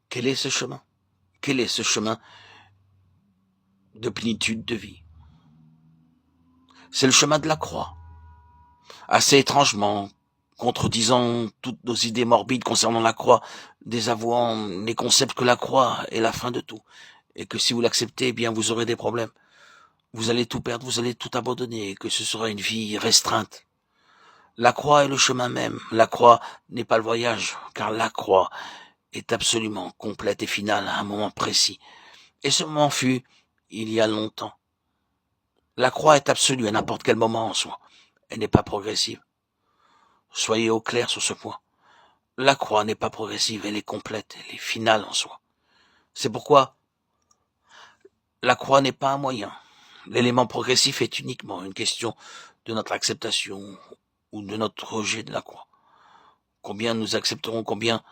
Quel est ce chemin? Quel est ce chemin de plénitude de vie? C'est le chemin de la croix. Assez étrangement, contredisant toutes nos idées morbides concernant la croix, désavouant les concepts que la croix est la fin de tout, et que si vous l'acceptez, eh bien vous aurez des problèmes. Vous allez tout perdre, vous allez tout abandonner, et que ce sera une vie restreinte. La croix est le chemin même. La croix n'est pas le voyage, car la croix est absolument complète et finale à un moment précis. Et ce moment fut il y a longtemps. La croix est absolue à n'importe quel moment en soi. Elle n'est pas progressive. Soyez au clair sur ce point. La croix n'est pas progressive, elle est complète, elle est finale en soi. C'est pourquoi la croix n'est pas un moyen. L'élément progressif est uniquement une question de notre acceptation ou de notre rejet de la croix. Combien nous accepterons, combien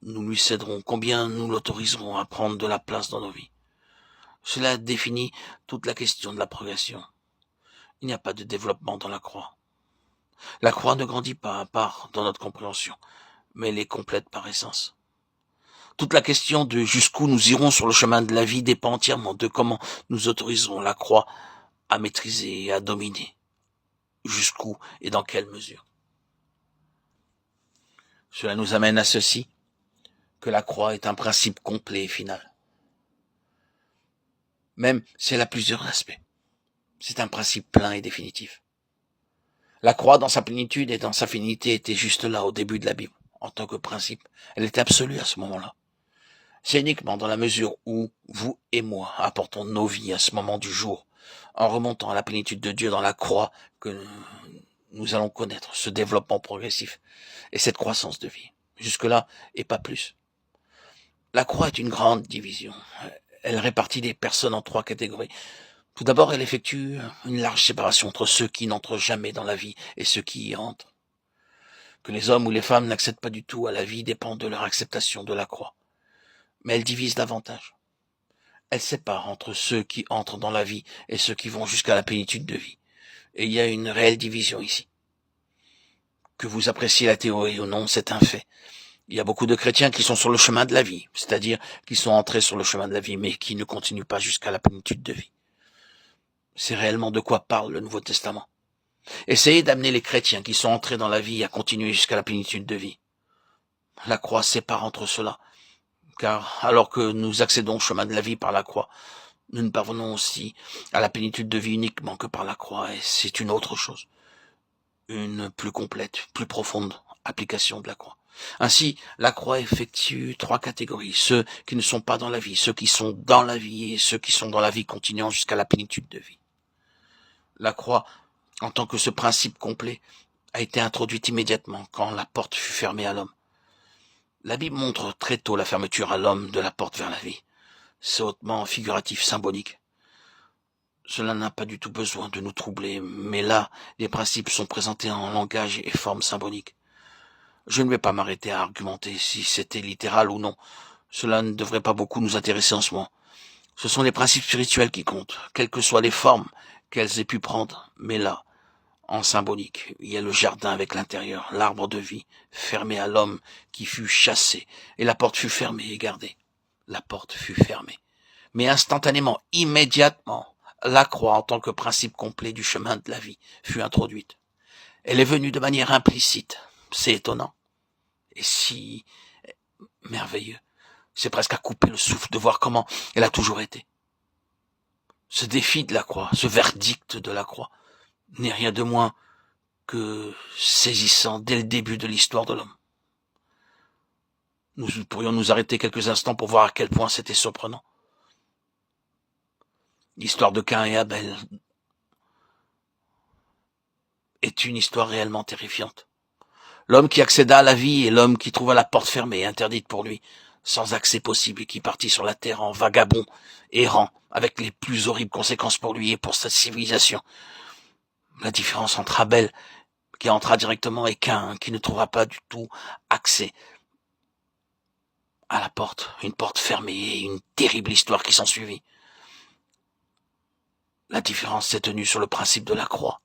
nous lui céderons, combien nous l'autoriserons à prendre de la place dans nos vies. Cela définit toute la question de la progression. Il n'y a pas de développement dans la croix. La croix ne grandit pas à part dans notre compréhension, mais elle est complète par essence. Toute la question de jusqu'où nous irons sur le chemin de la vie dépend entièrement de comment nous autoriserons la croix à maîtriser et à dominer. Jusqu'où et dans quelle mesure. Cela nous amène à ceci, que la croix est un principe complet et final. Même si elle a plusieurs aspects. C'est un principe plein et définitif. La croix, dans sa plénitude et dans sa finité, était juste là au début de la Bible, en tant que principe. Elle était absolue à ce moment-là. C'est uniquement dans la mesure où vous et moi apportons nos vies à ce moment du jour, en remontant à la plénitude de Dieu dans la croix, que nous allons connaître ce développement progressif et cette croissance de vie. Jusque-là, et pas plus. La croix est une grande division. Elle répartit les personnes en trois catégories. Tout d'abord, elle effectue une large séparation entre ceux qui n'entrent jamais dans la vie et ceux qui y entrent. Que les hommes ou les femmes n'accèdent pas du tout à la vie dépend de leur acceptation de la croix. Mais elle divise davantage. Elle sépare entre ceux qui entrent dans la vie et ceux qui vont jusqu'à la plénitude de vie. Et il y a une réelle division ici. Que vous appréciez la théorie ou non, c'est un fait. Il y a beaucoup de chrétiens qui sont sur le chemin de la vie, c'est-à-dire qui sont entrés sur le chemin de la vie, mais qui ne continuent pas jusqu'à la plénitude de vie. C'est réellement de quoi parle le Nouveau Testament. Essayez d'amener les chrétiens qui sont entrés dans la vie à continuer jusqu'à la plénitude de vie. La croix sépare entre cela, car alors que nous accédons au chemin de la vie par la croix, nous ne parvenons aussi à la plénitude de vie uniquement que par la croix, et c'est une autre chose, une plus complète, plus profonde application de la croix. Ainsi, la croix effectue trois catégories, ceux qui ne sont pas dans la vie, ceux qui sont dans la vie et ceux qui sont dans la vie continuant jusqu'à la plénitude de vie. La croix, en tant que ce principe complet, a été introduite immédiatement quand la porte fut fermée à l'homme. La Bible montre très tôt la fermeture à l'homme de la porte vers la vie. C'est hautement figuratif, symbolique. Cela n'a pas du tout besoin de nous troubler, mais là, les principes sont présentés en langage et forme symbolique. Je ne vais pas m'arrêter à argumenter si c'était littéral ou non. Cela ne devrait pas beaucoup nous intéresser en ce moment. Ce sont les principes spirituels qui comptent, quelles que soient les formes qu'elles aient pu prendre. Mais là, en symbolique, il y a le jardin avec l'intérieur, l'arbre de vie, fermé à l'homme qui fut chassé, et la porte fut fermée et gardée. La porte fut fermée. Mais instantanément, immédiatement, la croix en tant que principe complet du chemin de la vie fut introduite. Elle est venue de manière implicite. C'est étonnant. Et si merveilleux. C'est presque à couper le souffle de voir comment elle a toujours été. Ce défi de la croix, ce verdict de la croix, n'est rien de moins que saisissant dès le début de l'histoire de l'homme. Nous pourrions nous arrêter quelques instants pour voir à quel point c'était surprenant. L'histoire de Caïn et Abel est une histoire réellement terrifiante. L'homme qui accéda à la vie et l'homme qui trouva la porte fermée et interdite pour lui, sans accès possible et qui partit sur la terre en vagabond, errant, avec les plus horribles conséquences pour lui et pour sa civilisation. La différence entre Abel, qui entra directement, et Caïn, qui ne trouva pas du tout accès à la porte, une porte fermée et une terrible histoire qui s'ensuivit. La différence s'est tenue sur le principe de la croix.